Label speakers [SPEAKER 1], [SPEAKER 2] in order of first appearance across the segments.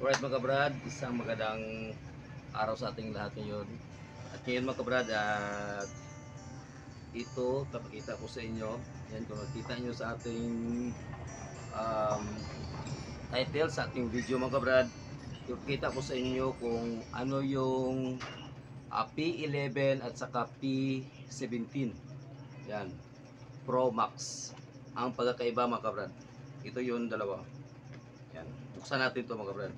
[SPEAKER 1] Alright mga kabrad, isang magandang araw sa ating lahat ngayon. At ngayon mga kabrad, ito papakita ko sa inyo. Yan, kung nakita nyo sa ating um, title sa ating video mga kabrad, ipakita ko sa inyo kung ano yung P11 at saka P17. Yan, Pro Max. Ang pagkakaiba mga kabrad, ito yung dalawa. Yan, buksan natin ito mga kabrad.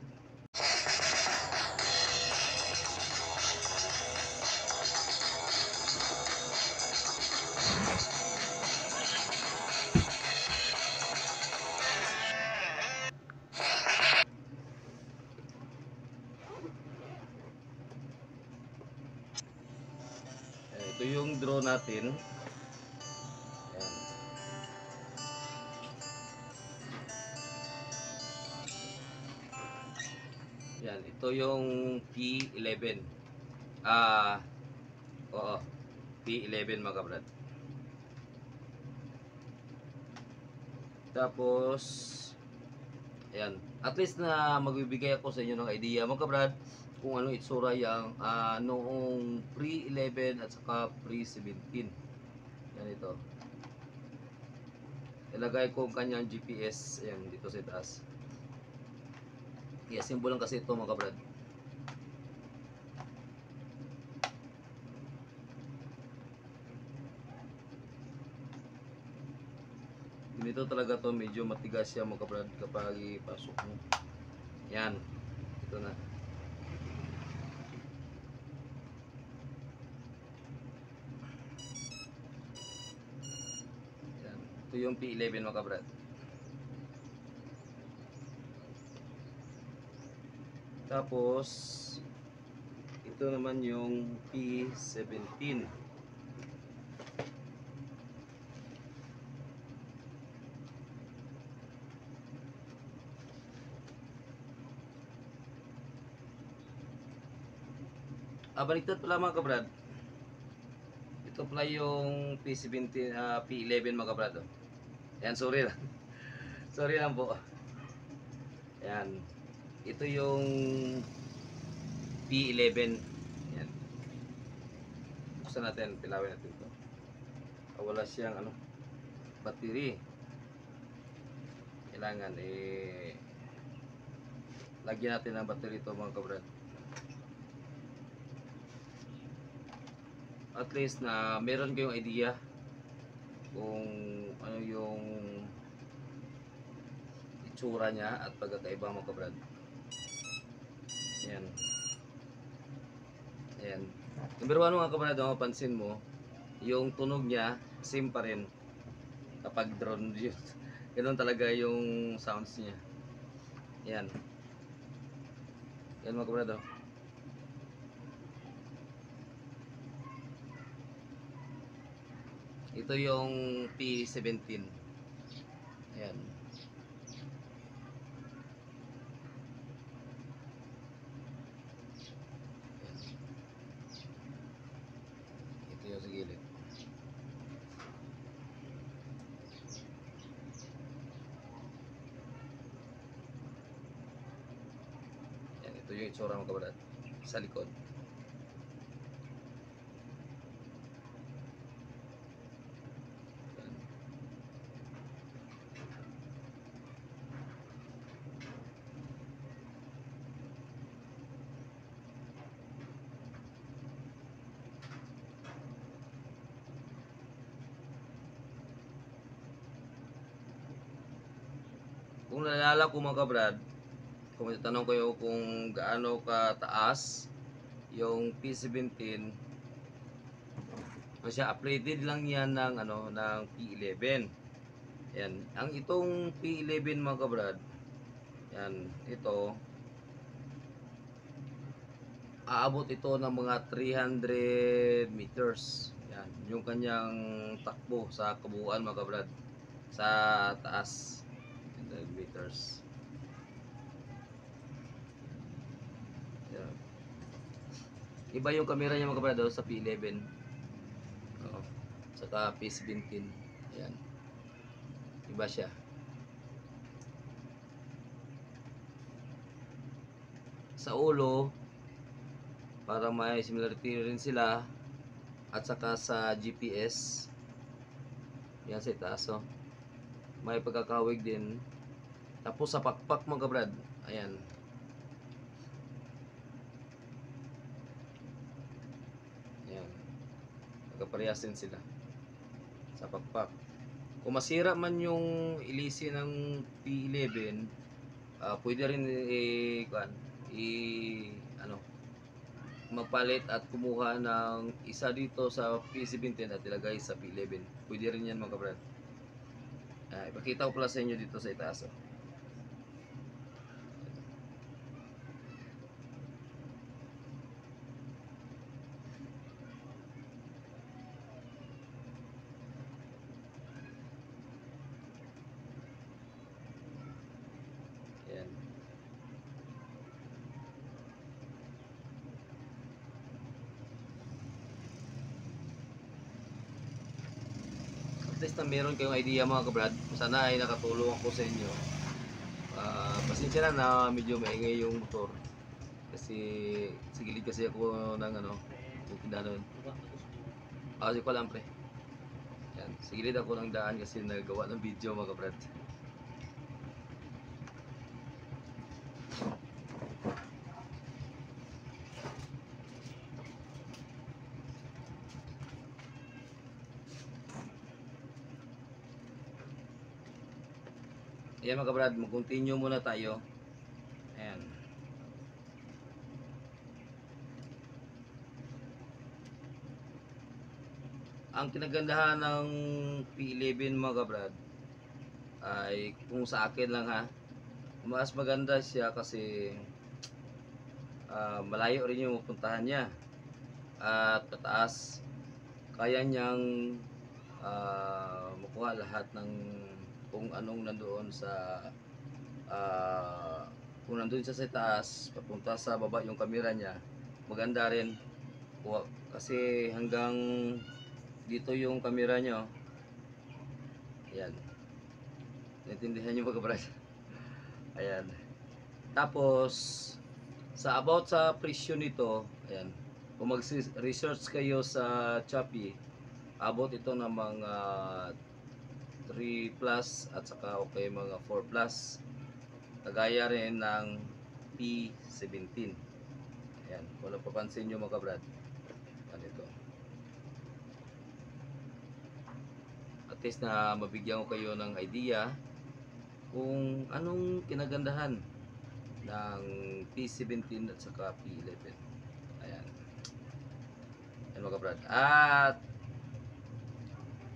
[SPEAKER 1] Ito yung draw natin. Ayan. Yan, ito yung P11. Oo, P11 mga kabrad. Tapos, ayan, at least na magbibigay ako sa inyo ng idea mga kabrad kung ano itsura yung noong pre-11 at saka pre-17. Yan ito. Ilagay ko ang kanyang GPS, ayan, dito sa taas. I-assemble lang kasi ito mga kabrad. Ganito talaga to, medyo matigas siya mga kabrad kapag ipasok mo. Yan, ito na. Yan, ito yung P11 mga kabrad. Tapos ito naman yung P17. Baliktad pala mga kabrad. Ito pala yung P17, P11 mga kabrad. Oh. Ayan, sorry lang. Sorry lang po. Ayan. Ito yung P11. Ayan. Buksan natin, pilawin natin ito. Wala siyang battery. Kailangan lagyan natin ng battery ito mga kabrad. At least na meron kayong idea kung ano yung itsura niya at pagkakaiba mga kabrad. Ayan. Ayan. Number 1 mga kabrad, mapansin mo, yung tunog niya, same pa rin kapag drone yun. Ganun talaga yung sounds niya. Ayan. Ayan mga kabrad. Oh. Ito yung P17. Ayan. Ito yung sa gilid. Ayan, ito yung itsura mga kabrad sa likod. Kung naalala ko mga kabrad, kung itatanong kayo kung gaano kataas yung P17, siya upgraded lang yan ng ng P11. Yan, ang itong P11 mga kabrad, yan, ito aabot ito ng mga 300 meters. Yan, yung kanyang takbo sa kabuuan mga kabrad sa taas. 300 meters. Yan. Iba yung camera niya mga kabrad sa P11. Oo. Saka P17. Ayan. Iba siya. sa ulo para may similarity rin sila, at saka sa GPS. Yan sa itaas, oh. May pagkakawig din. Tapos sa pakpak mga kabrad, ayan. Ayan. Magkaparehas din sila sa pakpak. Kung masira man yung ilisi ng P11, pwede rin ano, magpalit at kumuha ng isa dito sa P17 at ilagay sa P11. Pwede rin yan mga kabrad. Ipakita ko pala sa inyo dito sa itaas, oh. Ayan. At least na meron kayong idea mga kabrad. Sana ay nakatulong ako sa inyo. Pasensya na medyo maingay yung motor. Kasi sa gilid kasi ako ng ano, yung tindahan. Kasi ko lang pre. Yan, sa gilid ako ng daan kasi nagawa ng video mga kabrad. Ayan mga kabrad, mag-continue muna tayo. Ayan. Ang kinagandahan ng P11 mga kabrad ay kung sa akin lang ha, mas maganda siya kasi malayo rin yung pupuntahan niya at pataas. Kaya niyang makuha lahat ng kung anong nandoon sa kung nandoon siya sa taas papunta sa baba yung camera niya, maganda rin kasi hanggang dito yung camera niya, oh. Ayan, naintindihan niyo ba kabrad? Ayan, tapos sa about sa presyo nito, ayan, kung mag-research kayo sa Shopee, abot ito ng mga 3 plus at saka okay mga 4 plus, kagaya rin ng P17. Ayan, kung napapansin nyo mga kabrad, ganito. At least na mabigyan ko kayo ng idea kung anong kinagandahan ng P17 at saka P11. Ayan. Ayan mga kabrad. At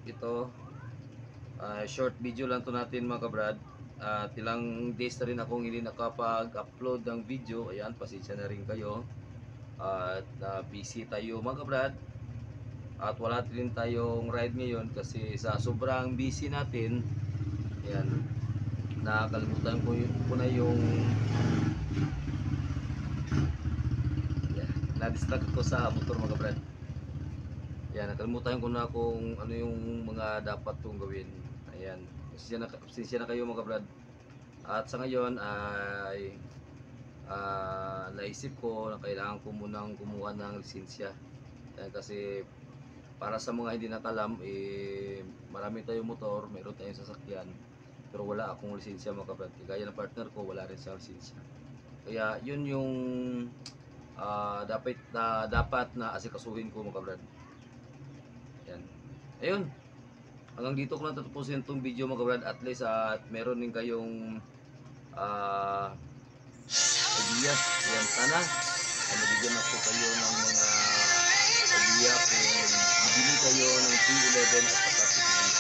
[SPEAKER 1] ito, short video lang to natin mga kabrad. Ilang days na rin akong hindi nakapag-upload ng video. Ayan, pasensya na rin kayo. At busy tayo mga kabrad. At wala din tayong ride ngayon kasi sa sobrang busy natin, ayan, nakalimutan ko na yung na-distract ko sa motor mga kabrad. Ayan, nakalimutan ko na kung ano yung mga dapat kong gawin. Ayan, pasensya na kayo mga kabrad. At sa ngayon ay naisip ko na kailangan ko munang kumuha ng lisensya. Ayan, kasi para sa mga hindi nakalam, marami tayong motor, mayroon tayong sasakyan, pero wala akong lisensya mga kabrad. Kaya ng partner ko, wala rin siyang lisensya. Kaya yun yung dapat na asikasuhin ko mga kabrad. Yan. Ayun. Hanggang dito ko lang tatapusin itong video mga kabrad. At least at meron din kayong idea. Yan, sana nabigyan ako kayo ng mga idea kung bibili kayo ng P11 at saka P17.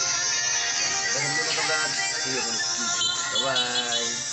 [SPEAKER 1] Hanggang dito mga kabrad. See you on next video. Bye bye.